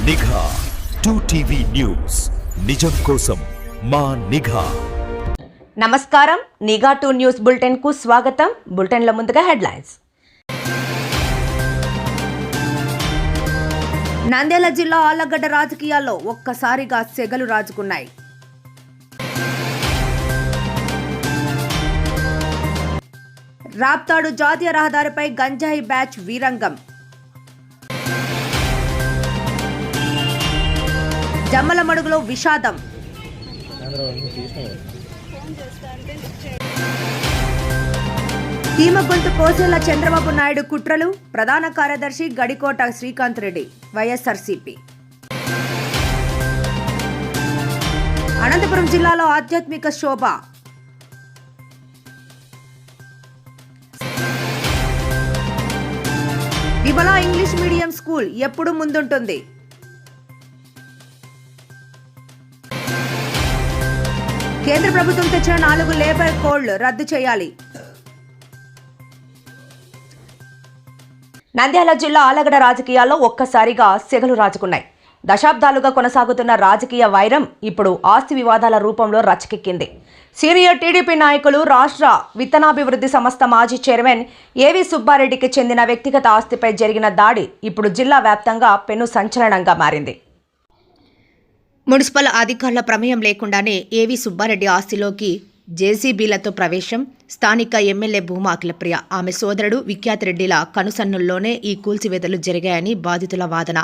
నిఘా 2TV news నిజం కోసం మా నిఘా. నమస్కారం, నిఘా 2 న్యూస్ బులెటిన్ కు స్వాగతం. బులెటిన్ లో ముందుగా హెడ్లైన్స్. నంద్యాల జిల్లా ఆళ్లగడ్డ రాజకీయాల్లో ఒక్కసారిగా సెగలు రాజుకున్నాయి. రాప్తాడు జాతీయ రహదారిపై గంజాయి బ్యాచ్ వీరంగం. జమ్మలమడుగులో విషాదం. తీమ గొంతు కోసేలా చంద్రబాబు నాయుడు కుట్రలు. ప్రధాన కార్యదర్శి గడికోట శ్రీకాంత్ రెడ్డి, వైఎస్ఆర్సీపీ. అనంతపురం జిల్లాలో ఆధ్యాత్మిక శోభ. విమల ఇంగ్లీష్ మీడియం స్కూల్ ఎప్పుడు ముందుంటుంది. కేంద్ర ప్రభుత్వం తెచ్చిన 4 లేబర్ కోడ్లు రద్దు చేయాలి. నంద్యాల జిల్లా ఆళ్లగడ్డ రాజకీయాల్లో ఒక్కసారిగా సెగలు రాజుకున్నాయి. దశాబ్దాలుగా కొనసాగుతున్న రాజకీయ వైరం ఇప్పుడు ఆస్తి వివాదాల రూపంలో రచ్చకెక్కింది. సీనియర్ టీడీపీ నాయకులు, రాష్ట్ర విత్తనాభివృద్ధి సంస్థ మాజీ చైర్మన్ ఏవి సుబ్బారెడ్డికి చెందిన వ్యక్తిగత ఆస్తిపై జరిగిన దాడి ఇప్పుడు జిల్లా వ్యాప్తంగా పెను సంచలనంగా మారింది. మున్సిపల్ అధికారుల ప్రమేయం లేకుండానే ఏవి సుబ్బారెడ్డి ఆస్తిలోకి జేసీబీలతో ప్రవేశం. స్థానిక ఎమ్మెల్యే భూమా అఖిలప్రియ, ఆమె సోదరుడు విఖ్యాత్ రెడ్డిల కనుసన్నుల్లోనే ఈ కూల్చివేతలు జరిగాయని బాధితుల వాదన.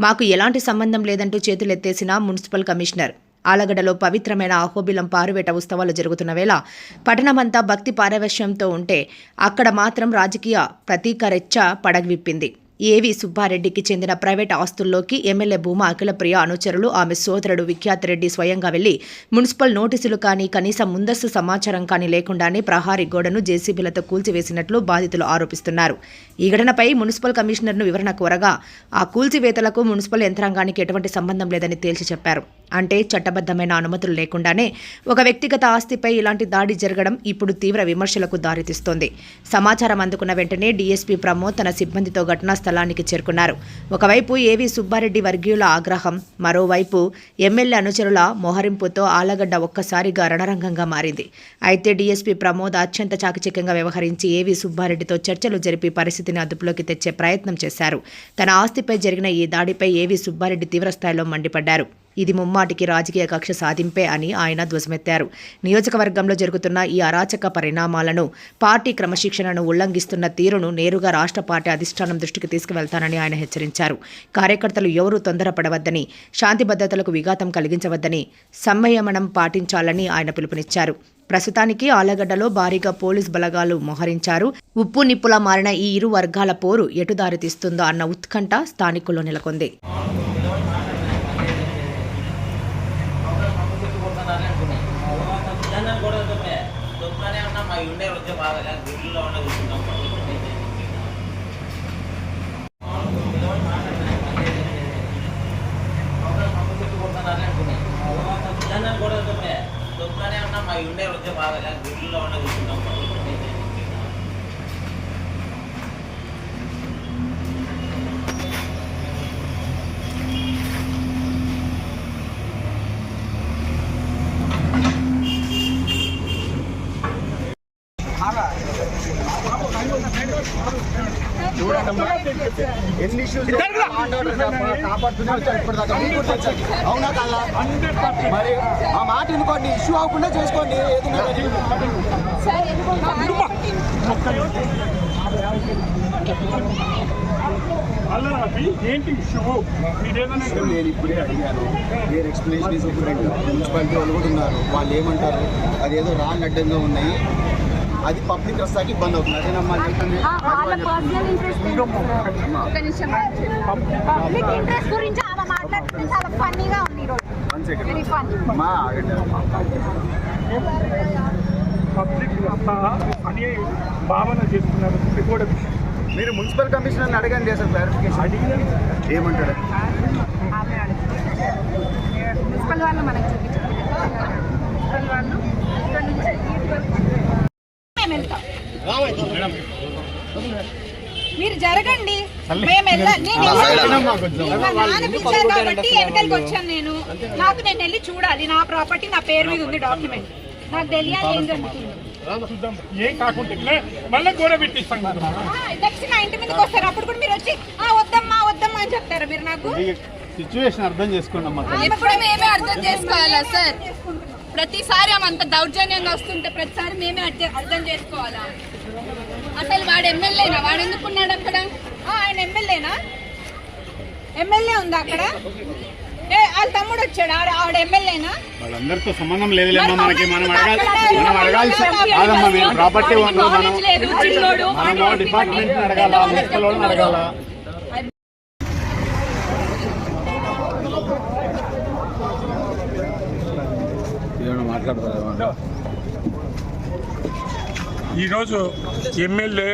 మాకు ఎలాంటి సంబంధం లేదంటూ చేతులెత్తేసిన మున్సిపల్ కమిషనర్. ఆళ్లగడ్డలో పవిత్రమైన అహోబిలం పారువేట ఉత్సవాలు జరుగుతున్న వేళ పట్టణమంతా భక్తి పారవశ్యంతో ఉంటే అక్కడ మాత్రం రాజకీయ ప్రతీక రెచ్చ పడగవిప్పింది. ఏవి సుబ్బారెడ్డికి చెందిన ప్రైవేట్ ఆస్తుల్లోకి ఎమ్మెల్యే భూమా అఖిలప్రియ అనుచరులు, ఆమె సోదరుడు విఖ్యాత్ రెడ్డి స్వయంగా వెళ్లి మున్సిపల్ నోటీసులు కానీ, కనీసం ముందస్తు సమాచారం కానీ లేకుండానే ప్రహారీ గోడను జేసీబీలతో కూల్చివేసినట్లు బాధితులు ఆరోపిస్తున్నారు. ఈ ఘటనపై మున్సిపల్ కమిషనర్ను వివరణ కోరగా ఆ కూల్చివేతలకు మున్సిపల్ యంత్రాంగానికి ఎటువంటి సంబంధం లేదని తేల్చి చెప్పారు. అంటే చట్టబద్ధమైన అనుమతులు లేకుండానే ఒక వ్యక్తిగత ఆస్తిపై ఇలాంటి దాడి జరగడం ఇప్పుడు తీవ్ర విమర్శలకు దారితీస్తోంది. సమాచారం అందుకున్న వెంటనే డీఎస్పీ ప్రమోద్ తన సిబ్బందితో ఘటనా స్థలానికి చేరుకున్నారు. ఒకవైపు ఏవి సుబ్బారెడ్డి వర్గీయుల ఆగ్రహం, మరోవైపు ఎమ్మెల్యే అనుచరుల మోహరింపుతో ఆళ్లగడ్డ ఒక్కసారిగా రణరంగంగా మారింది. అయితే డీఎస్పీ ప్రమోద్ అత్యంత చాకచక్యంగా వ్యవహరించి ఏవి సుబ్బారెడ్డితో చర్చలు జరిపి పరిస్థితిని అదుపులోకి తెచ్చే ప్రయత్నం చేశారు. తన ఆస్తిపై జరిగిన ఈ దాడిపై ఏవి సుబ్బారెడ్డి తీవ్రస్థాయిలో మండిపడ్డారు. ఇది ముమ్మాటికి రాజకీయ కక్ష సాధింపే అని ఆయన ధ్వజమెత్తారు. నియోజకవర్గంలో జరుగుతున్న ఈ అరాచక పరిణామాలను, పార్టీ క్రమశిక్షణను ఉల్లంఘిస్తున్న తీరును నేరుగా రాష్ట్ర పార్టీ అధిష్టానం దృష్టికి తీసుకువెళ్తానని ఆయన హెచ్చరించారు. కార్యకర్తలు ఎవరూ తొందరపడవద్దని, శాంతి భద్రతలకు విఘాతం కలిగించవద్దని, సంయమనం పాటించాలని ఆయన పిలుపునిచ్చారు. ప్రస్తుతానికి ఆళ్లగడ్డలో భారీగా పోలీస్ బలగాలు మోహరించారు. ఉప్పు నిప్పులా మారిన ఈ ఇరు వర్గాల పోరు ఎటు దారితీస్తుందో అన్న ఉత్కంఠ స్థానికుల్లో నెలకొంది. ఎన్ని ఇష్యూస్ కాపాడుతూనే వచ్చారు ఇప్పటిదాకా. అవునా కల్లా? మరి ఆ మాట అనుకోండి, ఇష్యూ అవ్వకుండా చేసుకోండి. నేను ఇప్పుడే అడిగాను, వేరే ఎక్స్ప్లెనేషన్ ఇవ్వకూడదు. మున్సిపాలిటీ వాళ్ళు కూడా ఉన్నారు, వాళ్ళు ఏమంటారు, అదేదో రాంగ్ అడ్డంగా ఉన్నాయి, అది పబ్లిక్ వస్తాకి ఇబ్బంది అవుతుంది. అదేనమ్మా చెప్తుంది. మీరు మున్సిపల్ కమిషనర్ని అడగండి అసలు క్లారిఫికేషన్. ఏమంటాడు? మున్సిపల్ వాళ్ళు మనకి చూపించారు. మున్సిపల్ వాళ్ళు ఇక్కడ నుంచి మేము వెళ్తాం. మీరు జరగండి. పిలిచారు కాబట్టి వెనకలికి వచ్చాను నేను. నేను వెళ్ళి చూడాలి, నా ప్రాపర్టీ నా పేరు మీద ఉంది, డాక్యుమెంట్ నాకు తెలియాలి ఏం జరుగుతుంది. ఏం కాకుండా మళ్ళీ గోడ పెట్టిస్తాం. నెక్స్ట్ నా ఇంటి మీదకి వస్తారు, అప్పుడు కూడా మీరు వచ్చి వద్దమ్మా వద్దమ్మా అని చెప్తారా మీరు? నాకు సిచ్యువేషన్ అర్థం చేసుకోండి అమ్మా. ఇప్పుడు మేమే అర్థం చేసుకోవాలా సార్? ప్రతిసారి ఆమె అంత దౌర్జన్యంగా వస్తుంటే ప్రతిసారి మేమే అర్థం చేసుకోవాలా? అసలు వాడు ఎమ్మెల్యేనా? వాడు ఎందుకున్నాడు అక్కడ? ఆయన ఎమ్మెల్యేనా? ఎమ్మెల్యే ఉందా అక్కడ? వాళ్ళ తమ్ముడు వచ్చాడు, ఆవిడ ఎమ్మెల్యేనా? వాళ్ళందరితో సంబంధం లేదులేమ్మా మనకి. మనం అడగాల్సి కాదమ్మా. మేము ప్రాపర్టీ మనం డిపార్ట్మెంట్ అడగాల, మున్సిపల్ వాళ్ళని అడగాల. ఈరోజు ఎమ్మెల్యే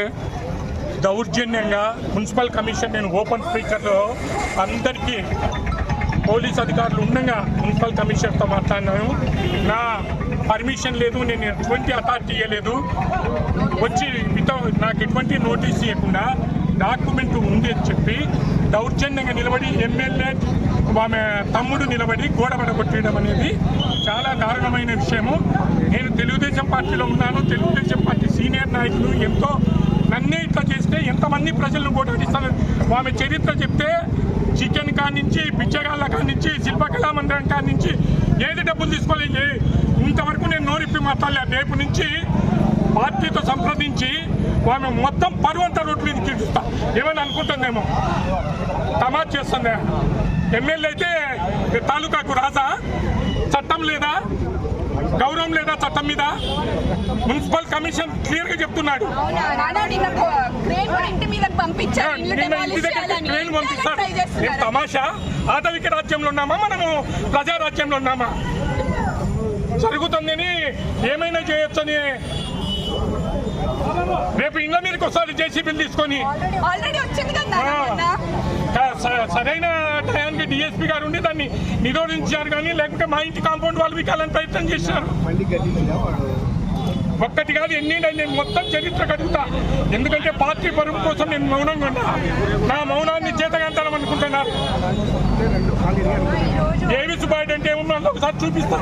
దౌర్జన్యంగా మున్సిపల్ కమిషన్, నేను ఓపెన్ స్పీకర్లో అందరికీ పోలీస్ అధికారులు ఉండగా మున్సిపల్ కమిషనర్తో మాట్లాడినాను. నా పర్మిషన్ లేదు, నేను ఎటువంటి అథారిటీ ఇవ్వలేదు. వచ్చి నాకు ఎటువంటి నోటీస్ ఇవ్వకుండా డాక్యుమెంట్ ఉంది అని చెప్పి దౌర్జన్యంగా నిలబడి ఎమ్మెల్యే ఆమె తమ్ముడు నిలబడి గోడ పడగొట్టడం అనేది చాలా దారుణమైన విషయము. నేను తెలుగుదేశం పార్టీలో ఉన్నాను. తెలుగుదేశం పార్టీ సీనియర్ నాయకులు ఎంతో నన్నే ఇట్లా చేస్తే ఎంతమంది ప్రజలను గోడాడిస్తారు. ఆమె చరిత్ర చెప్తే చికెన్ కానించి, బిచ్చగాళ్ళ కానించి, శిల్పకళా మందిరం కానించి ఏది డబ్బులు తీసుకోలేదు. ఇంతవరకు నేను నోరిప్పి మాట్లాడలేదు. రేపు నుంచి పార్టీతో సంప్రదించి ఆమె మొత్తం పరువంతా రోడ్డు మీద తీరుస్తా. ఏమైనా అనుకుంటుందేమో, తమాషా చేస్తుందా? ఎమ్మెల్యే అయితే తాలూకాకు రాజా? చట్టం లేదా? గౌరవం లేదా చట్టం మీద? మున్సిపల్ కమిషన్ క్లియర్ గా చెప్తున్నాడు. తమాషా. ఆటవిక రాజ్యంలో ఉన్నామా మనము? ప్రజా రాజ్యంలో ఉన్నామా? జరుగుతుందని ఏమైనా చేయొచ్చని రేపు ఇళ్ళ మీదకి వస్తారు జేసీబీలు తీసుకొని. సరైన టయానికి డిఎస్పీ గారు ఉండి దాన్ని నిరోధించారు, కానీ లేకుంటే మా ఇంటి కాంపౌండ్ వాళ్ళు వికాలని ప్రయత్నం చేశారు. ఒక్కటి కాదు, ఎన్ని నేను మొత్తం చరిత్ర కడుగుతా. ఎందుకంటే పార్టీ పరువు కోసం నేను మౌనంగా ఉన్నా. నా మౌనాన్ని చేతగంటానం అనుకుంటున్నారు. ఏవి సుబ్బారెడ్డి అంటే ఏమన్నా ఒకసారి చూపిస్తా.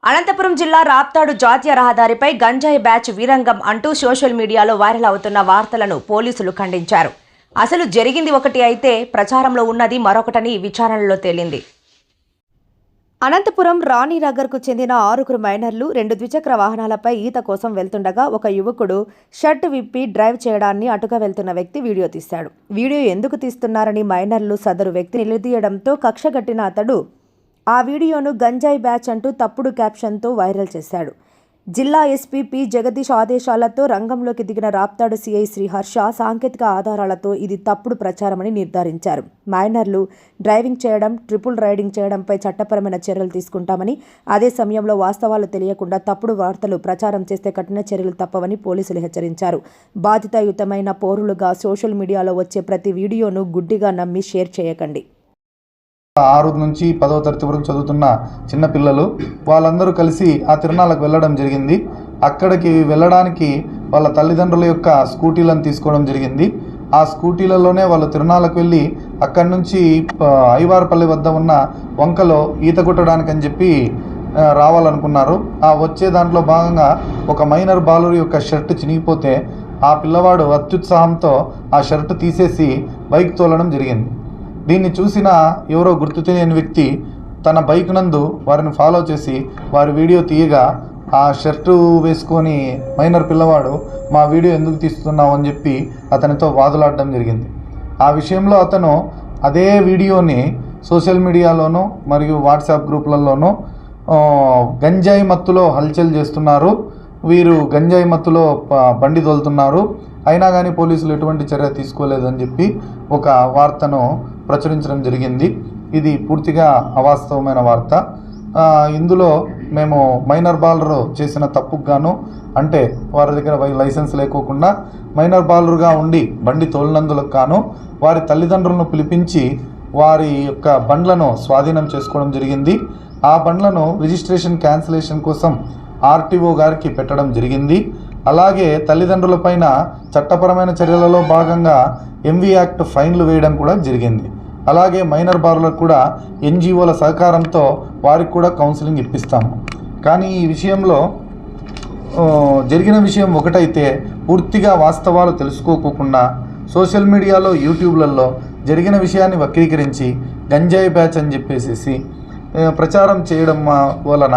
అనంతపురం జిల్లా రాప్తాడు జాతీయ రహదారిపై గంజాయి బ్యాచ్ వీరంగం అంటూ సోషల్ మీడియాలో వైరల్ అవుతున్న వార్తలను పోలీసులు ఖండించారు. అసలు జరిగింది ఒకటి అయితే ప్రచారంలో ఉన్నది మరొకటని విచారణలో తేలింది. అనంతపురం రాణినగర్కు చెందిన 6 మైనర్లు 2 ద్విచక్ర వాహనాలపై ఈత కోసం వెళ్తుండగా ఒక యువకుడు షర్ట్ విప్పి డ్రైవ్ చేయడాన్ని అటుగా వెళ్తున్న వ్యక్తి వీడియో తీశాడు. వీడియో ఎందుకు తీస్తున్నారని మైనర్లు సదరు వ్యక్తి నిలదీయడంతో కక్షగట్టిన అతడు ఆ వీడియోను గంజాయి బ్యాచ్ అంటూ తప్పుడు క్యాప్షన్తో వైరల్ చేశాడు. జిల్లా ఎస్పీ పి జగదీష్ ఆదేశాలతో రంగంలోకి దిగిన రాప్తాడు సిఐ శ్రీహర్ష సాంకేతిక ఆధారాలతో ఇది తప్పుడు ప్రచారమని నిర్ధారించారు. మైనర్లు డ్రైవింగ్ చేయడం, ట్రిపుల్ రైడింగ్ చేయడంపై చట్టపరమైన చర్యలు తీసుకుంటామని, అదే సమయంలో వాస్తవాలు తెలియకుండా తప్పుడు వార్తలు ప్రచారం చేస్తే కఠిన చర్యలు తప్పవని పోలీసులు హెచ్చరించారు. బాధ్యతాయుతమైన పౌరులుగా సోషల్ మీడియాలో వచ్చే ప్రతి వీడియోను గుడ్డిగా నమ్మి షేర్ చేయకండి. 6 నుంచి 10వ తరగతి వరకు చదువుతున్న చిన్నపిల్లలు వాళ్ళందరూ కలిసి ఆ తిరునాళ్ళకు వెళ్ళడం జరిగింది. అక్కడికి వెళ్ళడానికి వాళ్ళ తల్లిదండ్రుల యొక్క స్కూటీలను తీసుకోవడం జరిగింది. ఆ స్కూటీలలోనే వాళ్ళు తిరునాళ్ళకు వెళ్ళి అక్కడి నుంచి ఐవారపల్లి వద్ద ఉన్న వంకలో ఈత కొట్టడానికని చెప్పి రావాలనుకున్నారు. ఆ వచ్చే దాంట్లో భాగంగా ఒక మైనర్ బాలురు యొక్క షర్ట్ చినిగిపోతే ఆ పిల్లవాడు అత్యుత్సాహంతో ఆ షర్ట్ తీసేసి బైక్ తోలడం జరిగింది. దీన్ని చూసిన ఎవరో గుర్తు తెలియని వ్యక్తి తన బైక్ నందు వారిని ఫాలో చేసి వారి వీడియో తీయగా ఆ షర్టు వేసుకొని మైనర్ పిల్లవాడు మా వీడియో ఎందుకు తీస్తున్నావు అని చెప్పి అతనితో వాదులాడడం జరిగింది. ఆ విషయంలో అతను అదే వీడియోని సోషల్ మీడియాలోనూ మరియు వాట్సాప్ గ్రూపులలోనూ గంజాయి మత్తులో హల్చల్ చేస్తున్నారు, వీరు గంజాయి మత్తులో బండి తోలుతున్నారు, అయినా కానీ పోలీసులు ఎటువంటి చర్య తీసుకోలేదని చెప్పి ఒక వార్తను ప్రచురించడం జరిగింది. ఇది పూర్తిగా అవాస్తవమైన వార్త. ఇందులో మేము మైనర్ బాలరు చేసిన తప్పుకు గాను, అంటే వారి దగ్గర లైసెన్స్ లేకోకుండా మైనర్ బాలరుగా ఉండి బండి తోలినందులకు గాను వారి తల్లిదండ్రులను పిలిపించి వారి యొక్క బండ్లను స్వాధీనం చేసుకోవడం జరిగింది. ఆ బండ్లను రిజిస్ట్రేషన్ క్యాన్సిలేషన్ కోసం ఆర్టీఓ గారికి పెట్టడం జరిగింది. అలాగే తల్లిదండ్రులపైన చట్టపరమైన చర్యలలో భాగంగా ఎంవి యాక్ట్ ఫైన్లు వేయడం కూడా జరిగింది. అలాగే మైనర్ బారులకు కూడా ఎన్జిఓల సహకారంతో వారికి కూడా కౌన్సిలింగ్ ఇప్పిస్తాము. కానీ ఈ విషయంలో జరిగిన విషయం ఒకటైతే పూర్తిగా వాస్తవాలు తెలుసుకోకుండా సోషల్ మీడియాలో యూట్యూబ్లలో జరిగిన విషయాన్ని వక్రీకరించి గంజాయి బ్యాచ్ అని చెప్పేసి ప్రచారం చేయడం వలన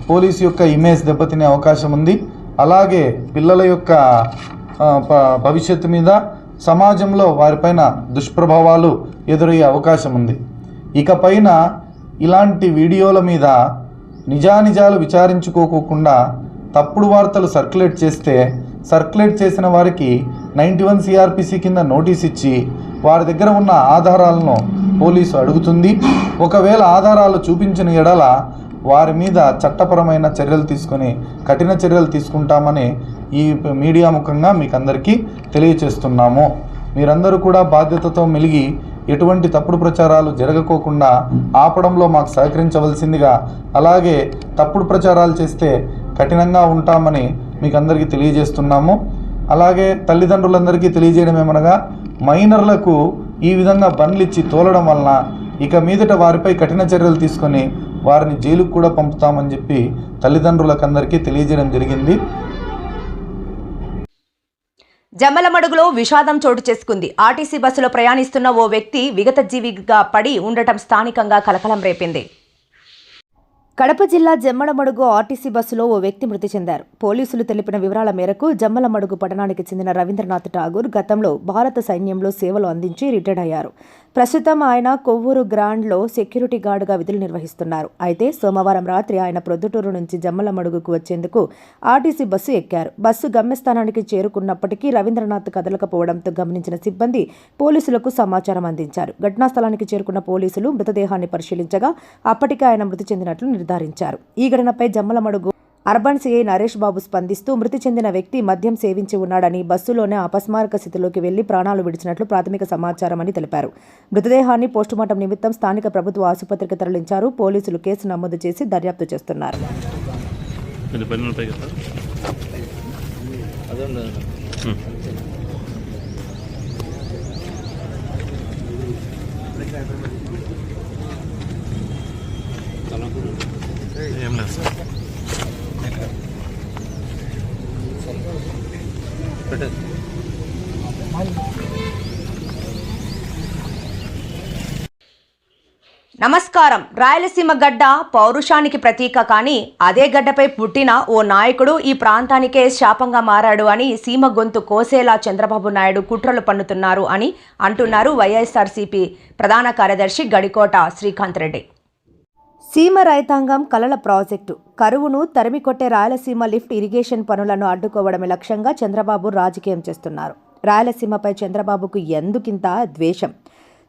పోలీసు యొక్క ఇమేజ్ దెబ్బతినే అవకాశం ఉంది. అలాగే పిల్లల యొక్క భవిష్యత్తు మీద సమాజంలో వారిపైన దుష్ప్రభావాలు ఎదురయ్యే అవకాశం ఉంది. ఇకపైన ఇలాంటి వీడియోల మీద నిజానిజాలు విచారించుకోకుండా తప్పుడు వార్తలు సర్క్యులేట్ చేసిన వారికి 91 CRPC కింద నోటీస్ ఇచ్చి వారి దగ్గర ఉన్న ఆధారాలను పోలీసు అడుగుతుంది. ఒకవేళ ఆధారాలు చూపించిన ఎడల వారి మీద చట్టపరమైన చర్యలు తీసుకొని కఠిన చర్యలు తీసుకుంటామని ఈ మీడియా ముఖంగా మీకు అందరికీ తెలియచేస్తున్నాము. మీరందరూ కూడా బాధ్యతతో మెలిగి ఎటువంటి తప్పుడు ప్రచారాలు జరగకోకుండా ఆపడంలో మాకు సహకరించవలసిందిగా, అలాగే తప్పుడు ప్రచారాలు చేస్తే కఠినంగా ఉంటామని మీకు అందరికీ తెలియజేస్తున్నాము. అలాగే తల్లిదండ్రులందరికీ తెలియజేయడం ఏమనగా మైనర్లకు ఈ విధంగా బండ్లు ఇచ్చి తోలడం వలన ఇక మీదట వారిపై కఠిన చర్యలు తీసుకొని వారిని జైలుకు కూడా పంపుతామని చెప్పి తల్లిదండ్రులకందరికీ తెలియజేయడం జరిగింది. జమ్మలమడుగులో విషాదం చోటు చేసుకుంది. ఆర్టీసీ బస్సులో ప్రయాణిస్తున్న ఓ వ్యక్తి విగతజీవిగా పడి ఉండటం స్థానికంగా కలకలం రేపింది. కడప జిల్లా జమ్మలమడుగు ఆర్టీసీ బస్సులో ఓ వ్యక్తి మృతి చెందారు. పోలీసులు తెలిపిన వివరాల మేరకు జమ్మలమడుగు పట్టణానికి చెందిన రవీంద్రనాథ్ ఠాగూర్ గతంలో భారత సైన్యంలో సేవలు అందించి రిటైర్డ్ అయ్యారు. ప్రస్తుతం ఆయన కొవ్వూరు గ్రాండ్లో సెక్యూరిటీ గార్డుగా విధులు నిర్వహిస్తున్నారు. అయితే సోమవారం రాత్రి ఆయన ప్రొద్దుటూరు నుంచి జమ్మలమడుగుకు వచ్చేందుకు ఆర్టీసీ బస్సు ఎక్కారు. బస్సు గమ్యస్థానానికి చేరుకున్నప్పటికీ రవీంద్రనాథ్ కదలకపోవడంతో గమనించిన సిబ్బంది పోలీసులకు సమాచారం అందించారు. ఘటనా స్థలానికి చేరుకున్న పోలీసులు మృతదేహాన్ని పరిశీలించగా అప్పటికే ఆయన మృతి చెందినట్లు నిర్ధారించారు. ఈ ఘటనపై జమ్మలమడుగు అర్బన్ సిఐ నరేష్ బాబు స్పందిస్తూ మృతి చెందిన వ్యక్తి మద్యం సేవించి ఉన్నాడని, బస్సులోనే అపస్మారక స్థితిలోకి వెళ్లి ప్రాణాలు విడిచినట్లు ప్రాథమిక సమాచారం అని తెలిపారు. మృతదేహాన్ని పోస్టుమార్టం నిమిత్తం స్థానిక ప్రభుత్వ ఆసుపత్రికి తరలించారు. పోలీసులు కేసు నమోదు చేసి దర్యాప్తు చేస్తున్నారు. నమస్కారం. రాయలసీమ గడ్డ పౌరుషానికి ప్రతీక, కానీ అదే గడ్డపై పుట్టిన ఓ నాయకుడు ఈ ప్రాంతానికే శాపంగా మారాడు అని సీమ గొంతు కోసేలా చంద్రబాబు నాయుడు కుట్రలు పన్నుతున్నారు అని అంటున్నారు వైఎస్ఆర్సీపీ ప్రధాన కార్యదర్శి గడికోట శ్రీకాంత్ రెడ్డి. సీమ రైతాంగం కలల ప్రాజెక్టు కరువును తరిమికొట్టే రాయలసీమ లిఫ్ట్ ఇరిగేషన్ పనులను అడ్డుకోవడమే లక్ష్యంగా చంద్రబాబు రాజకీయం చేస్తున్నారు. రాయలసీమపై చంద్రబాబుకు ఎందుకింత ద్వేషం?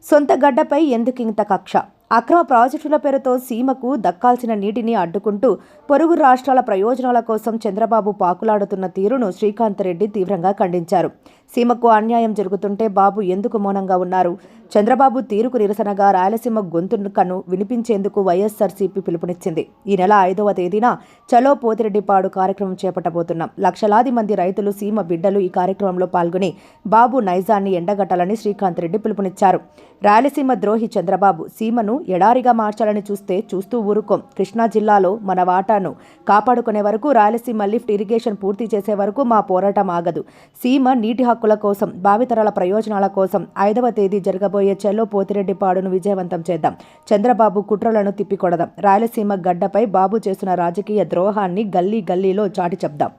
సొంత గడ్డపై ఎందుకింత కక్ష? అక్రమ ప్రాజెక్టుల పేరుతో సీమకు దక్కాల్సిన నీటిని అడ్డుకుంటూ పొరుగు రాష్ట్రాల ప్రయోజనాల కోసం చంద్రబాబు పాకులాడుతున్న తీరును శ్రీకాంత్ రెడ్డి తీవ్రంగా ఖండించారు. సీమకు అన్యాయం జరుగుతుంటే బాబు ఎందుకు మౌనంగా ఉన్నారు? చంద్రబాబు తీరుకు నిరసనగా రాయలసీమ గొంతుకను వినిపించేందుకు వైఎస్ఆర్సీపీ పిలుపునిచ్చింది. ఈ నెల 5వ తేదీన చలో పోతిరెడ్డిపాడు కార్యక్రమం చేపట్టబోతున్నాం. లక్షలాది మంది రైతులు, సీమ బిడ్డలు ఈ కార్యక్రమంలో పాల్గొని బాబు నైజాన్ని ఎండగట్టాలని శ్రీకాంత్ రెడ్డి పిలుపునిచ్చారు. రాయలసీమ ద్రోహి చంద్రబాబు సీమను ఎడారిగా మార్చాలని చూస్తూ ఊరుకోం. కృష్ణా జిల్లాలో మన వాటాను కాపాడుకునే వరకు, రాయలసీమ లిఫ్ట్ ఇరిగేషన్ పూర్తి చేసే వరకు మా పోరాటం ఆగదు. సీమ నీటి హక్కుల కోసం, భావితరాల ప్రయోజనాల కోసం 5వ తేదీ జరగబోయే చెల్లో పోతిరెడ్డిపాడును విజయవంతం చేద్దాం. చంద్రబాబు కుట్రలను తిప్పికొడదాం. రాయలసీమ గడ్డపై బాబు చేస్తున్న రాజకీయ ద్రోహాన్ని గల్లీ గల్లీలో చాటి చెప్దాం.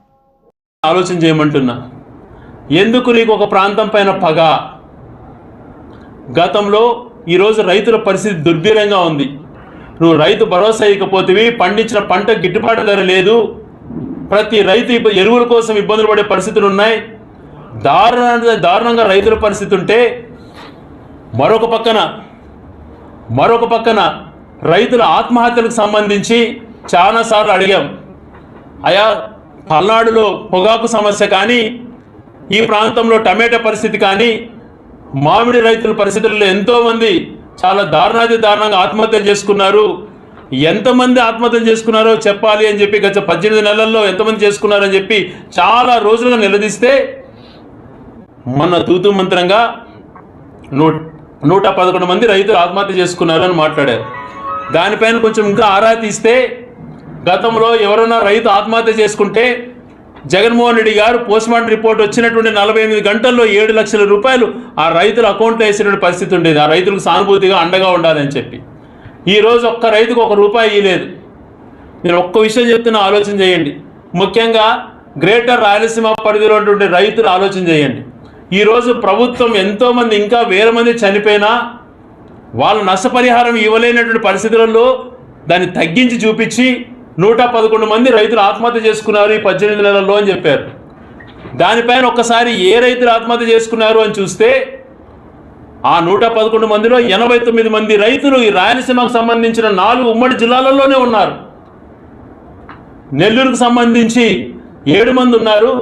ఆలోచన చేయమంటున్నా. ఎందుకు నీకు ఒక ప్రాంతం పైన పగ? గతంలో ఈరోజు రైతుల పరిస్థితి దుర్భరంగా ఉంది. నువ్వు రైతు భరోసా ఇకపోతేవి, పండించిన పంట గిట్టుబాటు ధర లేదు, ప్రతి రైతు ఎరువుల కోసం ఇబ్బందులు పడే పరిస్థితులు ఉన్నాయి. దారుణంగా రైతుల పరిస్థితి ఉంటే మరొక పక్కన రైతుల ఆత్మహత్యలకు సంబంధించి చాలాసార్లు అడిగాం. అయా పల్నాడులో పొగాకు సమస్య కానీ, ఈ ప్రాంతంలో టమాటా పరిస్థితి కానీ, మామిడి రైతుల పరిస్థితుల్లో ఎంతోమంది చాలా దారుణంగా ఆత్మహత్యలు చేసుకున్నారు. ఎంతమంది ఆత్మహత్యలు చేసుకున్నారో చెప్పాలి అని చెప్పి గత 18 నెలల్లో ఎంతమంది చేసుకున్నారని చెప్పి చాలా రోజులుగా నిలదీస్తే మొన్న తూతూ మంత్రంగా 111 మంది రైతులు ఆత్మహత్య చేసుకున్నారని మాట్లాడారు. దానిపైన కొంచెం ఇంకా ఆరా తీస్తే గతంలో ఎవరైనా రైతు ఆత్మహత్య చేసుకుంటే జగన్మోహన్ రెడ్డి గారు పోస్ట్మార్టం రిపోర్ట్ వచ్చినటువంటి 48 గంటల్లో 7 లక్షల రూపాయలు ఆ రైతుల అకౌంట్లో వేసినటువంటి పరిస్థితి ఉండేది. ఆ రైతులకు సానుభూతిగా అండగా ఉండాలని చెప్పి. ఈరోజు ఒక్క రైతుకు 1 రూపాయి ఇవ్వలేదు. నేను ఒక్క విషయం చెప్తున్నా, ఆలోచన చేయండి. ముఖ్యంగా గ్రేటర్ రాయలసీమ పరిధిలో ఉన్నటువంటి రైతులు ఆలోచన చేయండి. ఈరోజు ప్రభుత్వం ఎంతోమంది ఇంకా వేల మంది చనిపోయినా వాళ్ళు నష్టపరిహారం ఇవ్వలేనటువంటి పరిస్థితులలో దాన్ని తగ్గించి చూపించి 111 మంది రైతులు ఆత్మహత్య చేసుకున్నారు ఈ 18 నెలల్లో అని చెప్పారు. దానిపైన ఒక్కసారి ఏ రైతులు ఆత్మహత్య చేసుకున్నారు అని చూస్తే ఆ 111 మందిలో 89 మంది రైతులు ఈ రాయలసీమకు సంబంధించిన 4 ఉమ్మడి జిల్లాలలోనే ఉన్నారు. నెల్లూరుకు సంబంధించి 7 మంది ఉన్నారు,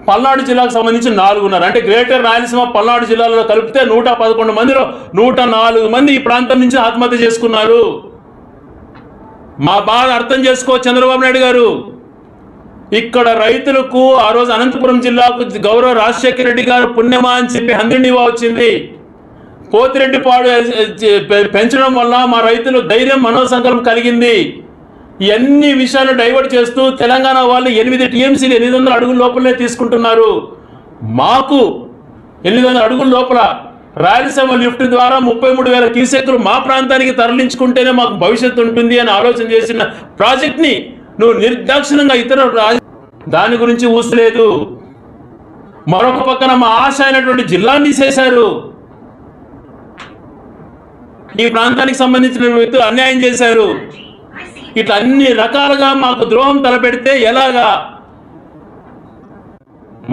పల్నాడు జిల్లాకు సంబంధించి 4 ఉన్నారు. అంటే గ్రేటర్ రాయలసీమ పల్నాడు జిల్లాలో కలిపితే 111 మందిలో 104 మంది ఈ ప్రాంతం నుంచి ఆత్మహత్య చేసుకున్నారు. మా బాధ అర్థం చేసుకో చంద్రబాబు నాయుడు గారు. ఇక్కడ రైతులకు ఆ రోజు అనంతపురం జిల్లాకు గౌరవ రాజశేఖర రెడ్డి గారు పుణ్యమా అని చెప్పి హంద్రినివా వచ్చింది. పోతిరెడ్డిపాడు పెంచడం వల్ల మా రైతులు ధైర్యం మనోసంకల్పం కలిగింది. ఇవన్నీ విషయాలు డైవర్ట్ చేస్తూ తెలంగాణ వాళ్ళు 8 టీఎంసీలు 800 అడుగుల లోపలనే తీసుకుంటున్నారు. మాకు 800 అడుగుల లోపల రాయలసీమ లిఫ్ట్ ద్వారా 33,000 క్యూసెక్కులు మా ప్రాంతానికి తరలించుకుంటేనే మాకు భవిష్యత్తు ఉంటుంది అని ఆలోచన చేసిన ప్రాజెక్ట్ని నువ్వు నిర్దాక్షిణంగా దాని గురించి ఊసలేదు. మరొక పక్కన మా ఆశ అయినటువంటి జిల్లాని తీసేశారు. ఈ ప్రాంతానికి సంబంధించిన వ్యక్తులు అన్యాయం చేశారు. ఇట్లా అన్ని రకాలుగా మాకు ద్రోహం తలపెడితే ఎలాగా?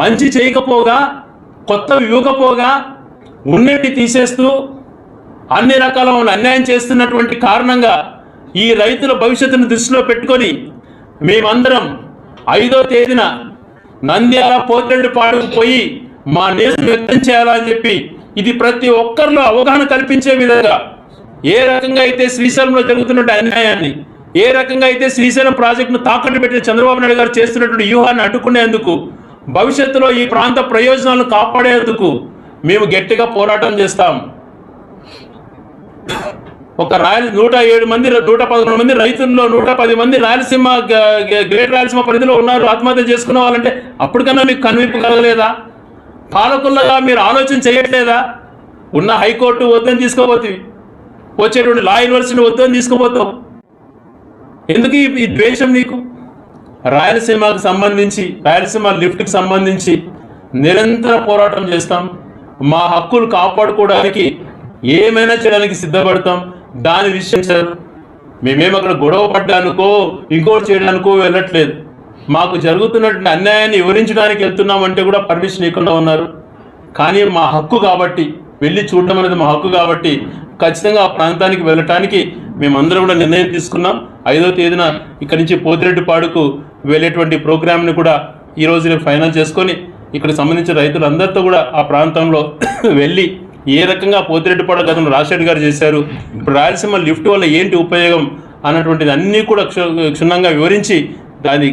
మంచి చేయకపోగా, కొత్తవి ఇవ్వకపోగా, ఉన్నటి తీసేస్తూ అన్ని రకాల అన్యాయం చేస్తున్నటువంటి కారణంగా ఈ రైతుల భవిష్యత్తును దృష్టిలో పెట్టుకొని మేమందరం 5వ తేదీన నంద్యాల పోతిరెడ్డిపాడుకు పోయి మా నిరసన వ్యక్తం చేయాలని చెప్పి, ఇది ప్రతి ఒక్కరిలో అవగాహన కల్పించే విధంగా, ఏ రకంగా అయితే శ్రీశైలంలో జరుగుతున్న అన్యాయాన్ని, ఏ రకంగా అయితే శ్రీశైలం ప్రాజెక్టును తాకట్టు పెట్టిన చంద్రబాబు నాయుడు గారు చేస్తున్నటువంటి వ్యూహాన్ని అడ్డుకునేందుకు, భవిష్యత్తులో ఈ ప్రాంత ప్రయోజనాలను కాపాడేందుకు మేము గట్టిగా పోరాటం చేస్తాం. ఒక 107 మంది 111 మంది రైతుల్లో 110 మంది రాయలసీమ గ్రేటర్ రాయలసీమ పరిధిలో ఉన్నారు ఆత్మహత్య చేసుకున్న వాళ్ళంటే అప్పటికన్నా మీకు కనువిప్పు కలగలేదా? పాలకులుగా మీరు ఆలోచన చేయట్లేదా? ఉన్న హైకోర్టు వద్దని తీసుకోపోతుంది, వచ్చేటువంటి లా యూనివర్సిటీ వద్దని తీసుకోపోతావు. ఎందుకు ఈ ద్వేషం నీకు? రాయలసీమకు సంబంధించి, రాయలసీమ లిఫ్ట్కి సంబంధించి నిరంతర పోరాటం చేస్తాం. మా హక్కులు కాపాడుకోవడానికి ఏమైనా చేయడానికి సిద్ధపడతాం. దాని విషయం సార్ మేమేం అక్కడ గొడవ పడ్డానుకో ఇంకోటి చేయడానికో వెళ్ళట్లేదు. మాకు జరుగుతున్నటువంటి అన్యాయాన్ని వివరించడానికి వెళ్తున్నామంటే కూడా పర్మిషన్ ఇవ్వకుండా ఉన్నారు. కానీ మా హక్కు కాబట్టి, వెళ్ళి చూడడం అనేది మా హక్కు కాబట్టి ఖచ్చితంగా ఆ ప్రాంతానికి వెళ్ళటానికి మేమందరం కూడా నిర్ణయం తీసుకున్నాం. 5వ తేదీన ఇక్కడి నుంచి పోతిరెడ్డిపాడుకు వెళ్ళేటువంటి ప్రోగ్రామ్ని కూడా ఈరోజు ఫైనల్ చేసుకొని ఇక్కడ సంబంధించిన రైతులందరితో కూడా ఆ ప్రాంతంలో వెళ్ళి ఏ రకంగా పోతిరెడ్డిపాడు గతంలో రాజశేఖర్ గారు చేశారు, ఇప్పుడు రాయలసీమ లిఫ్ట్ వల్ల ఏంటి ఉపయోగం అన్నటువంటిది అన్నీ కూడా క్షుణ్ణంగా వివరించి దాన్ని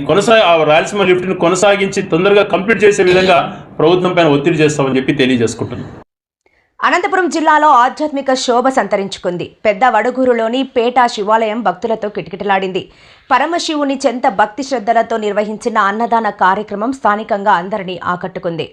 ఆ రాయలసీమ లిఫ్ట్ని కొనసాగించి తొందరగా కంప్లీట్ చేసే విధంగా ప్రభుత్వం పైన ఒత్తిడి చేస్తామని చెప్పి తెలియజేసుకుంటున్నాం. అనంతపురం జిల్లాలో ఆధ్యాత్మిక శోభ సంతరించుకుంది. పెద్ద వడుగూరులోని పేట శివాలయం భక్తులతో కిటకిటలాడింది. పరమశివుని చెంత భక్తి శ్రద్ధలతో నిర్వహించిన అన్నదాన కార్యక్రమం స్థానికంగా అందరినీ ఆకట్టుకుంది.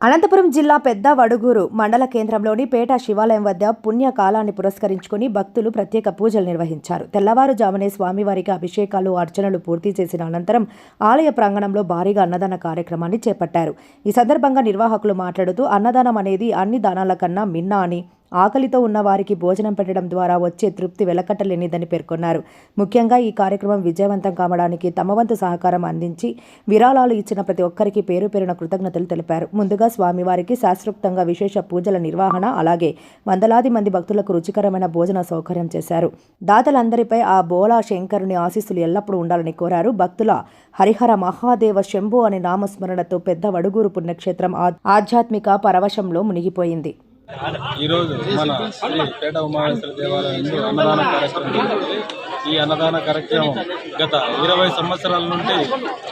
అనంతపురం జిల్లా పెద్ద వడుగూరు మండల కేంద్రంలోని పేట శివాలయం వద్ద పుణ్యకాలాన్ని పురస్కరించుకుని భక్తులు ప్రత్యేక పూజలు నిర్వహించారు. తెల్లవారుజామునే స్వామివారికి అభిషేకాలు, అర్చనలు పూర్తి చేసిన అనంతరం ఆలయ ప్రాంగణంలో భారీగా అన్నదాన కార్యక్రమాన్ని చేపట్టారు. ఈ సందర్భంగా నిర్వాహకులు మాట్లాడుతూ అన్నదానం అనేది అన్ని దానాల కన్నా మిన్నా అని, ఆకలితో ఉన్న వారికి భోజనం పెట్టడం ద్వారా వచ్చే తృప్తి వెలకట్టలేనిదని పేర్కొన్నారు. ముఖ్యంగా ఈ కార్యక్రమం విజయవంతం కావడానికి తమ వంతు సహకారం అందించి విరాళాలు ఇచ్చిన ప్రతి ఒక్కరికి పేరు పేరున కృతజ్ఞతలు తెలిపారు. ముందుగా స్వామివారికి శాస్త్రోక్తంగా విశేష పూజల నిర్వహణ, అలాగే వందలాది మంది భక్తులకు రుచికరమైన భోజన సౌకర్యం చేశారు. దాతలందరిపై ఆ బోలా శంకరుని ఆశీస్సులు ఎల్లప్పుడూ ఉండాలని కోరారు. భక్తుల హరిహర మహాదేవ శంభు అనే నామస్మరణతో పెద్ద వడుగూరు పుణ్యక్షేత్రం ఆధ్యాత్మిక పరవశంలో మునిగిపోయింది. ఈరోజు మన శ్రీ పేట ఉమామహేశ్వర దేవాలయం నందు అన్నదాన కార్యక్రమం జరుగుతుంది. ఈ అన్నదాన కార్యక్రమం గత 20 సంవత్సరాల నుండి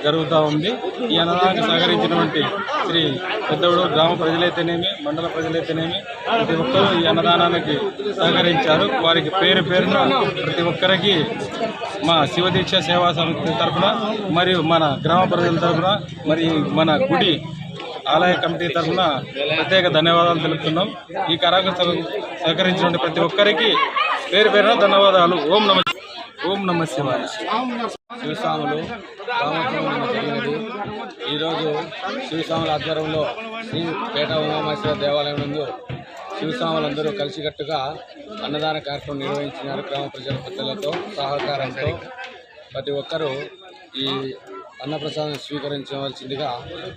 జరుగుతూ ఉంది. ఈ అన్నదానానికి సహకరించినటువంటి శ్రీ పెద్దవుడు గ్రామ ప్రజలైతేనేమి, మండల ప్రజలైతేనేమి ప్రతి ఒక్కరూ ఈ అన్నదానానికి సహకరించారు. వారికి పేరు పేరున ప్రతి ఒక్కరికి మా శివదీక్ష సేవా సమితి తరఫున మరియు మన గ్రామ ప్రజల తరఫున మరి మన గుడి ఆలయ కమిటీ తరఫున ప్రత్యేక ధన్యవాదాలు తెలుపుతున్నాం. ఈ కార్యక్రమం సహకరించిన ప్రతి ఒక్కరికి పేరు పేరున ధన్యవాదాలు. ఓం నమ శివాయ. శివస్వాములు రామచంద్రుని జరిగినది. ఈరోజు శివస్వాముల ఆధ్వర్యంలో శ్రీ పేట ఉమామహేశ్వర దేవాలయం నందు శివస్వాములందరూ కలిసికట్టుగా అన్నదాన కార్యక్రమం నిర్వహించినారు. గ్రామ ప్రజల పెద్దలతో సహకారంతో ప్రతి ఒక్కరూ ఈ అన్నప్రసాదం స్వీకరించవలసిందిగా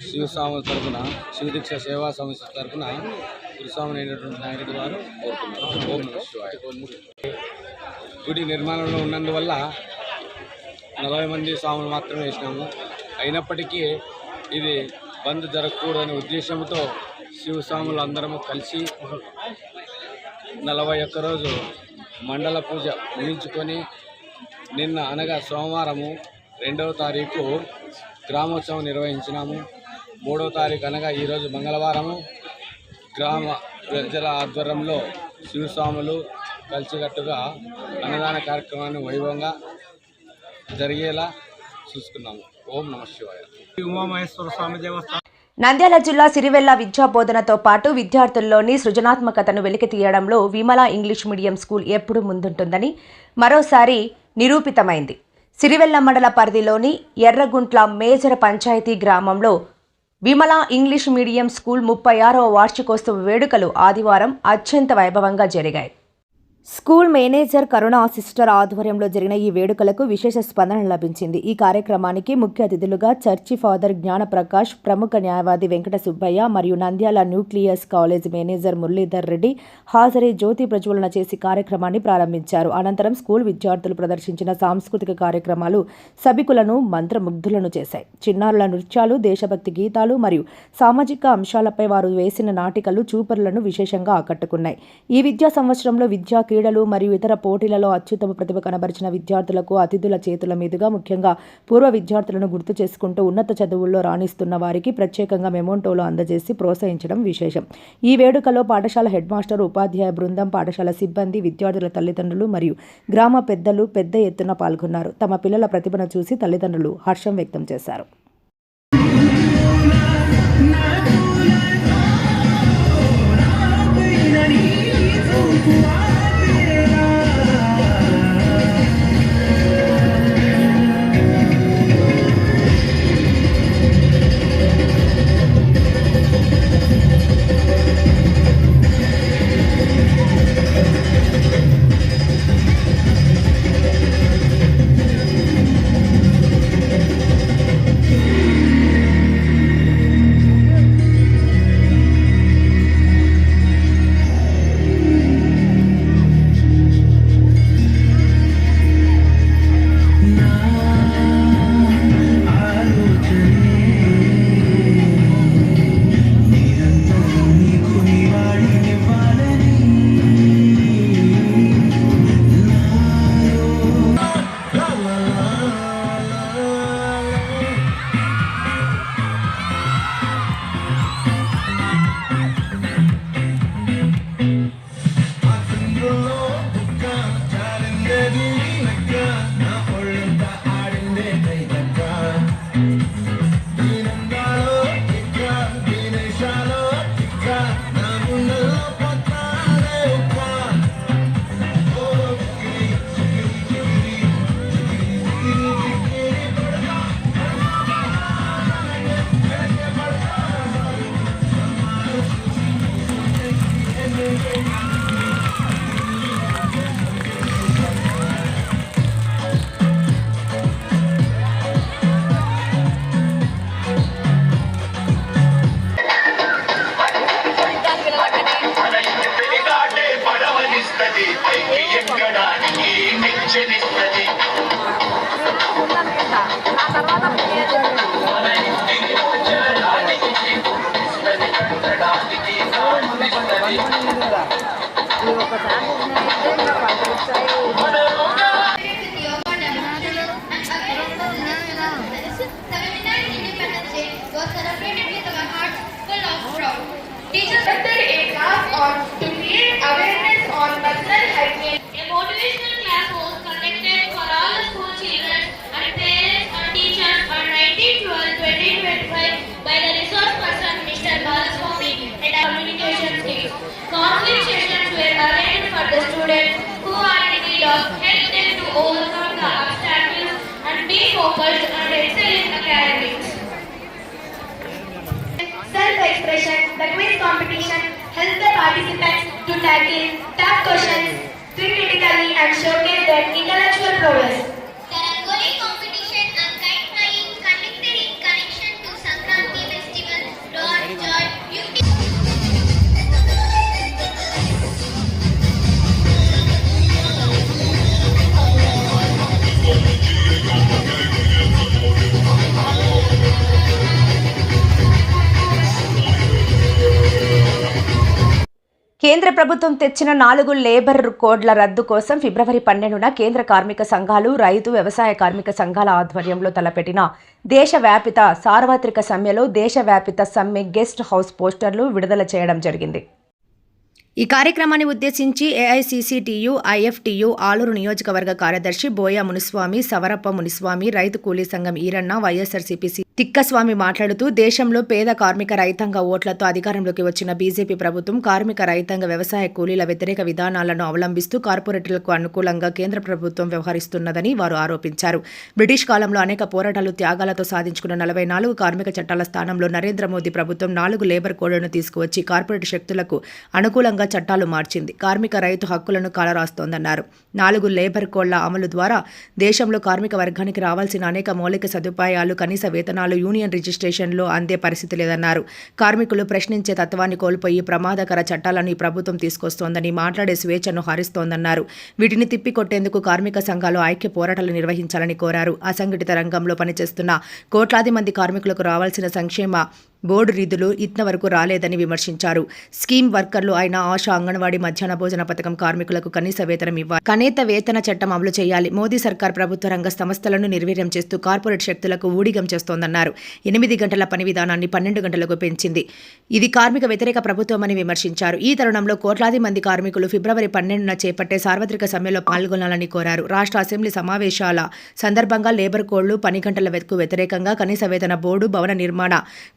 శివస్వాముల తరఫున శివదీక్ష సేవా సంస్థ తరఫున గురుస్వామి అయినటువంటి నాయకుడి వారు కోరుతున్నారు. ఓం నమః శివాయ. గుడి నిర్మాణంలో ఉన్నందువల్ల 40 మంది స్వాములు మాత్రమే వేసినాము. అయినప్పటికీ ఇది బంద్ జరగకూడదనే ఉద్దేశంతో శివస్వాములు అందరము కలిసి 41 రోజు మండల పూజ ముగించుకొని నిన్న అనగా సోమవారము 2వ తారీఖు గ్రామోత్సవం నిర్వహించినాము. 3వ తారీఖు అనగా ఈరోజు మంగళవారము గ్రామ ప్రజల ఆధ్వర్యంలో శివస్వాములు కలిసికట్టుగా అన్నదాన కార్యక్రమాన్ని వైభవంగా జరిగేలా చూసుకున్నాము. ఓం నమః శివాయ. ఉమామహేశ్వర స్వామి దేవస్థానం నంద్యాల జిల్లా సిరివెల్ల విద్యా బోధనతో పాటు విద్యార్థుల్లోని సృజనాత్మకతను వెలికితీయడంలో విమల ఇంగ్లీష్ మీడియం స్కూల్ ఎప్పుడూ ముందుంటుందని మరోసారి నిరూపితమైంది. సిరివెల్ల మండల పరిధిలోని ఎర్రగుంట్ల మేజర్ పంచాయతీ గ్రామంలో విమల ఇంగ్లీష్ మీడియం స్కూల్ 36వ వార్షికోత్సవ వేడుకలు ఆదివారం అత్యంత వైభవంగా జరిగాయి. స్కూల్ మేనేజర్ కరుణ సిస్టర్ ఆధ్వర్యంలో జరిగిన ఈ వేడుకలకు విశేష స్పందన లభించింది. ఈ కార్యక్రమానికి ముఖ్య అతిథులుగా చర్చి ఫాదర్ జ్ఞానప్రకాష్, ప్రముఖ న్యాయవాది వెంకట సుబ్బయ్య మరియు Nandyal nucleus college manager Muralidhar Reddy హాజరై జ్యోతి ప్రజ్వలన చేసి కార్యక్రమాన్ని ప్రారంభించారు. అనంతరం స్కూల్ విద్యార్థులు ప్రదర్శించిన సాంస్కృతిక కార్యక్రమాలు సభికులను మంత్రముగ్ధులను చేశాయి. చిన్నారుల నృత్యాలు, దేశభక్తి గీతాలు మరియు సామాజిక అంశాలపై వారు వేసిన నాటికలు చూపరులను విశేషంగా ఆకట్టుకున్నాయి. ఈ విద్యా సంవత్సరంలో విద్యా క్రీడలు మరియు ఇతర పోటీలలో అత్యుత్తమ ప్రతిభ కనబరిచిన విద్యార్థులకు అతిథుల చేతుల మీదుగా ముఖ్యంగా పూర్వ విద్యార్థులను గుర్తు చేసుకుంటూ ఉన్నత చదువుల్లో రాణిస్తున్న వారికి ప్రత్యేకంగా మెమోంటోలు అందజేసి ప్రోత్సహించడం విశేషం. ఈ వేడుకలో పాఠశాల హెడ్ మాస్టర్, ఉపాధ్యాయ బృందం, పాఠశాల సిబ్బంది, విద్యార్థుల తల్లిదండ్రులు మరియు గ్రామ పెద్దలు పెద్ద ఎత్తున పాల్గొన్నారు. తమ పిల్లల ప్రతిభను చూసి తల్లిదండ్రులు హర్షం వ్యక్తం చేశారు. Gracias. Teachers attended a class to create awareness on personal hygiene. A motivational class was conducted for all the school children and parents and teachers on 19/12/2025 by the resource person Mr. Balaswamy and communication team. Counseling sessions were arranged for the students who are in need of help them to overcome the obstacles and be focused and excel in academics. Self-expression, the quiz competition helps the participants to tackle tough questions, think critically and showcase their intellectual prowess. The Rangoli competition and kite flying conducted in connection to Sankranti festival brought joy, beauty. కేంద్ర ప్రభుత్వం తెచ్చిన 4 labour కోడ్ల రద్దు కోసం ఫిబ్రవరి 12న కేంద్ర కార్మిక సంఘాలు, రైతు, వ్యవసాయ కార్మిక సంఘాల ఆధ్వర్యంలో తలపెట్టిన దేశవ్యాపిత సార్వత్రిక సమ్మెలో దేశవ్యాపిత సమ్మె గెస్ట్ హౌస్ పోస్టర్లు విడుదల చేయడం జరిగింది. ఈ కార్యక్రమాన్ని ఉద్దేశించి ఏఐసీసీటీయూ, ఐఎఫ్టీయూ, ఆలూరు నియోజకవర్గ కార్యదర్శి బోయ మునిస్వామి, సవరప్ప మునిస్వామి, రైతు కూలీ సంఘం ఈరన్న, వైఎస్ఆర్సీపీ తిక్కస్వామి మాట్లాడుతూ దేశంలో పేద కార్మిక రైతాంగ ఓట్లతో అధికారంలోకి వచ్చిన బీజేపీ ప్రభుత్వం కార్మిక రైతాంగ వ్యవసాయ కూలీల వ్యతిరేక విధానాలను అవలంబిస్తూ కార్పొరేటర్లకు అనుకూలంగా కేంద్ర ప్రభుత్వం వ్యవహరిస్తున్నదని వారు ఆరోపించారు. బ్రిటిష్ కాలంలో అనేక పోరాటాలు, త్యాగాలతో సాధించుకున్న 44 కార్మిక చట్టాల స్థానంలో నరేంద్ర మోదీ ప్రభుత్వం 4 లేబర్ కోడ్లను తీసుకువచ్చి కార్పొరేట్ శక్తులకు అనుకూలంగా చట్టాలు మార్చింది. కార్మిక రైతు హక్కులను కాలరాస్తోందన్నారు. 4 లేబర్ కోడ్ల అమలు ద్వారా దేశంలో కార్మిక వర్గానికి రావాల్సిన అనేక మౌలిక సదుపాయాలు, కనీస వేతనాలు, యూనియన్ రిజిస్ట్రేషన్లో అందే పరిస్థితి లేదన్నారు. కార్మికులు ప్రశ్నించే తత్వాన్ని కోల్పోయి ప్రమాదకర చట్టాలను ఈ ప్రభుత్వం తీసుకొస్తోందని, మాట్లాడే స్వేచ్ఛను హరిస్తోందన్నారు. వీటిని తిప్పికొట్టేందుకు కార్మిక సంఘాలు ఐక్య పోరాటాలు నిర్వహించాలని కోరారు. అసంఘటిత రంగంలో పనిచేస్తున్న కోట్లాది మంది కార్మికులకు రావాల్సిన సంక్షేమ బోర్డు నిధులు ఇంతవరకు రాలేదని విమర్శించారు. స్కీమ్ వర్కర్లు అయిన ఆశా, అంగన్వాడీ, మధ్యాహ్న భోజన పథకం కార్మికులకు కనీస వేతనం ఇవ్వాలి. కనీత వేతన చట్టం అమలు చేయాలి. మోదీ సర్కార్ ప్రభుత్వ రంగ సంస్థలను నిర్వీర్యం చేస్తూ కార్పొరేట్ శక్తులకు ఊడిగం చేస్తోందన్నారు. 8 గంటల పని విధానాన్ని 12 గంటలకు పెంచింది. ఇది కార్మిక వ్యతిరేక ప్రభుత్వమని విమర్శించారు. ఈ తరుణంలో కోట్లాది మంది కార్మికులు ఫిబ్రవరి 12న చేపట్టే సార్వత్రిక సమ్మెలో పాల్గొనాలని కోరారు. రాష్ట్ర అసెంబ్లీ సమావేశాల సందర్భంగా లేబర్ కోడ్లు, పని గంటల వ్యతిరేకంగా కనీస వేతన బోర్డు, భవన నిర్మాణ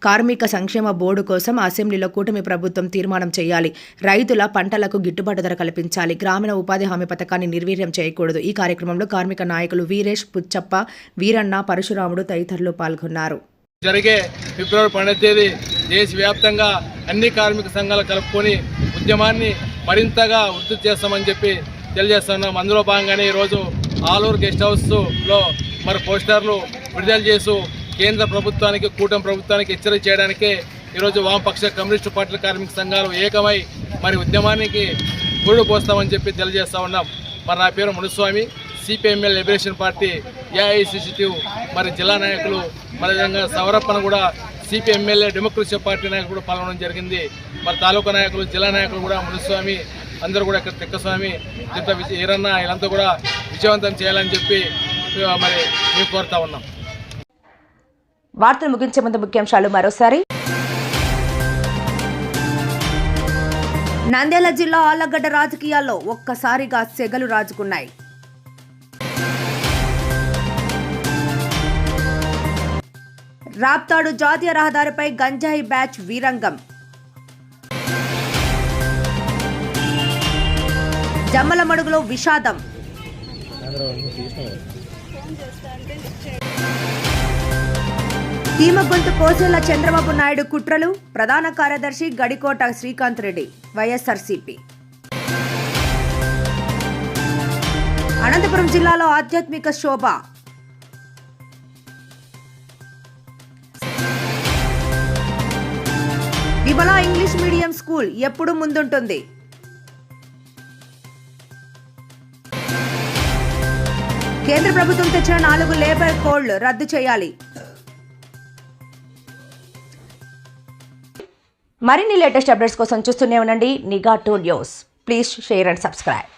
కార్మిక సంక్షేమ బోర్డు కోసం అసెంబ్లీలో కూటమి ప్రభుత్వం తీర్మానం చేయాలి. రైతుల పంటలకు గిట్టుబాటు ధర కల్పించాలి. గ్రామీణ ఉపాధి హామీ పథకాన్ని నిర్వీర్యం చేయకూడదు. ఈ కార్యక్రమంలో కార్మిక నాయకులు వీరేష్, పుచ్చప్ప, వీరన్న, పరశురాముడు తదితరులు పాల్గొన్నారు. జరిగే ఫిబ్రవరి 12వ తేదీ దేశవ్యాప్తంగా అన్ని కార్మిక సంఘాలు కలుపుకొని ఉద్యమాన్ని మరింతగా ఉధృతి చేస్తామని చెప్పి తెలియజేస్తున్నాం. అందులో భాగంగానే ఈరోజు ఆలూరు గెస్ట్ హౌస్లో మరి పోస్టర్లు విడుదల చేస్తూ కేంద్ర ప్రభుత్వానికి, కూటమి ప్రభుత్వానికి హెచ్చరిక చేయడానికే ఈరోజు వామపక్ష కమ్యూనిస్టు పార్టీల కార్మిక సంఘాలు ఏకమై మరి ఉద్యమానికి గురుడు పోస్తామని చెప్పి తెలియజేస్తూ ఉన్నాం. మరి నా పేరు మునుస్వామి, సిపిఎంఎల్ లిబరేషన్ పార్టీ ఏఐసిసిటి మరి జిల్లా నాయకులు, మరి విధంగా సవరప్పను కూడా సిపిఎంఎల్ఏ డెమోక్రసీ పార్టీ నాయకులు కూడా పాల్గొనడం జరిగింది. మరి తాలూకా నాయకులు, జిల్లా నాయకులు కూడా మునుస్వామి, అందరూ కూడా ఇక్కడ తిక్కస్వామి, ఈరన్న వీళ్ళంతా కూడా విజయవంతం చేయాలని చెప్పి మరి మేము కోరుతా ఉన్నాం. వార్తలు ముగించే ముందు ముఖ్యాంశాలు మరోసారి. నంద్యాల జిల్లా ఆళ్లగడ్డ రాజకీయాల్లో ఒక్కసారిగా సెగలు రాజుకున్నాయి. రాప్తాడు జాతీయ రహదారిపై గంజాయి బ్యాచ్ వీరంగం. జమ్మలమడుగులో విషాదం. సీమ గొంతు కోసేలా చంద్రబాబు నాయుడు కుట్రలు. ప్రధాన కార్యదర్శి గడికోట శ్రీకాంత్ రెడ్డి, వైఎస్ఆర్సీపీ. అనంతపురం జిల్లాలో ఆధ్యాత్మిక శోభ. విమలా ఇంగ్లీష్ మీడియం స్కూల్ ఎప్పుడు ముందుంటుంది. కేంద్ర ప్రభుత్వం తెచ్చిన 4 లేబర్ కోడ్లు రద్దు చేయాలి. మరిన్ని లేటెస్ట్ అప్డేట్స్ కోసం చూస్తూనే ఉండండి నిఘా 2 news. Please share and subscribe.